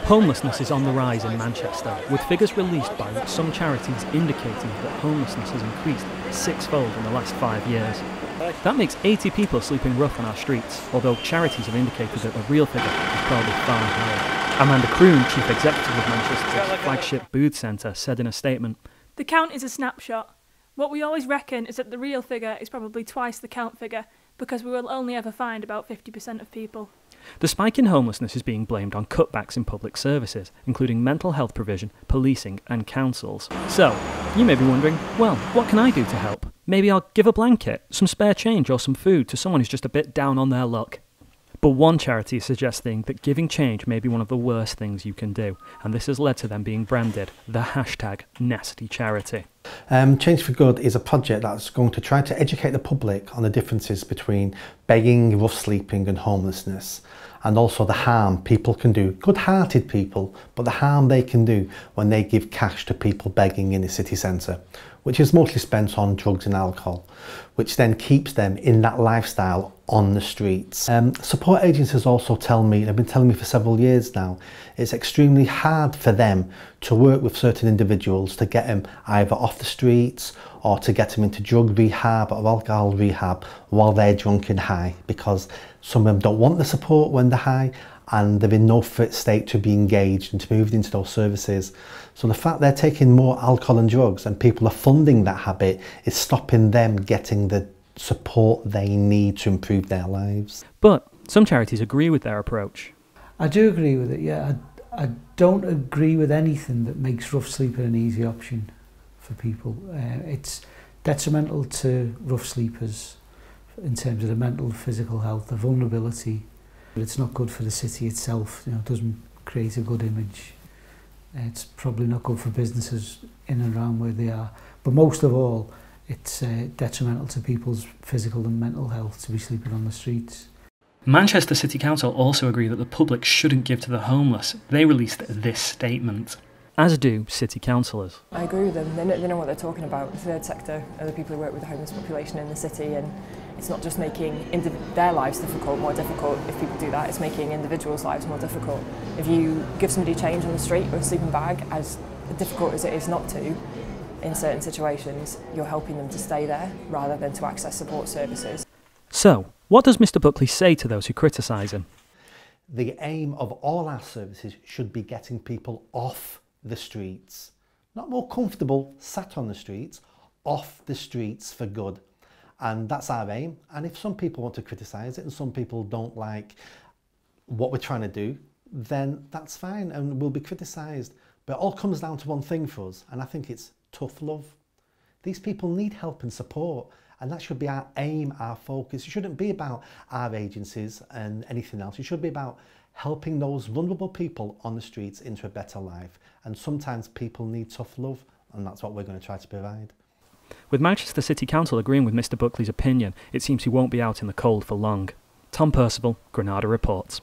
Homelessness is on the rise in Manchester, with figures released by some charities indicating that homelessness has increased sixfold in the last 5 years. That makes 80 people sleeping rough on our streets, although charities have indicated that the real figure is probably far higher. Amanda Croon, Chief Executive of Manchester's flagship Booth Centre, said in a statement, "The count is a snapshot. What we always reckon is that the real figure is probably twice the count figure, because we will only ever find about 50% of people." The spike in homelessness is being blamed on cutbacks in public services, including mental health provision, policing and councils. So, you may be wondering, well, what can I do to help? Maybe I'll give a blanket, some spare change or some food to someone who's just a bit down on their luck. But one charity is suggesting that giving change may be one of the worst things you can do, and this has led to them being branded the #NastyCharity. Change for Good is a project that's going to try to educate the public on the differences between begging, rough sleeping and homelessness, and also the harm people can do, good-hearted people, but the harm they can do when they give cash to people begging in the city centre, which is mostly spent on drugs and alcohol, which then keeps them in that lifestyle on the streets. Support agencies also tell me, they've been telling me for several years now, it's extremely hard for them to work with certain individuals to get them either off the streets or to get them into drug rehab or alcohol rehab while they're drunk and high, because some of them don't want the support when they're high and they're in no fit state to be engaged and to move into those services. So the fact they're taking more alcohol and drugs and people are funding that habit is stopping them getting the support they need to improve their lives. But some charities agree with their approach. I do agree with it, yeah. I don't agree with anything that makes rough sleeping an easy option for people. It's detrimental to rough sleepers in terms of the mental, physical health, the vulnerability. It's not good for the city itself, it doesn't create a good image. It's probably not good for businesses in and around where they are. But most of all, it's detrimental to people's physical and mental health to be sleeping on the streets. Manchester City Council also agree that the public shouldn't give to the homeless. They released this statement, as do city councillors. I agree with them. They know what they're talking about. The third sector are the people who work with the homeless population in the city, and it's not just making their lives more difficult if people do that, it's making individuals' lives more difficult. If you give somebody change on the street or a sleeping bag, as difficult as it is not to, in certain situations, you're helping them to stay there rather than to access support services. So, what does Mr Buckley say to those who criticise him? The aim of all our services should be getting people off the streets. Not more comfortable sat on the streets, off the streets for good. And that's our aim. And if some people want to criticise it and some people don't like what we're trying to do, then that's fine and we'll be criticised. But it all comes down to one thing for us, and I think it's tough love. These people need help and support, and that should be our aim, our focus. It shouldn't be about our agencies and anything else. It should be about helping those vulnerable people on the streets into a better life. And sometimes people need tough love, and that's what we're going to try to provide. With Manchester City Council agreeing with Mr Buckley's opinion, it seems he won't be out in the cold for long. Tom Percival, Granada Reports.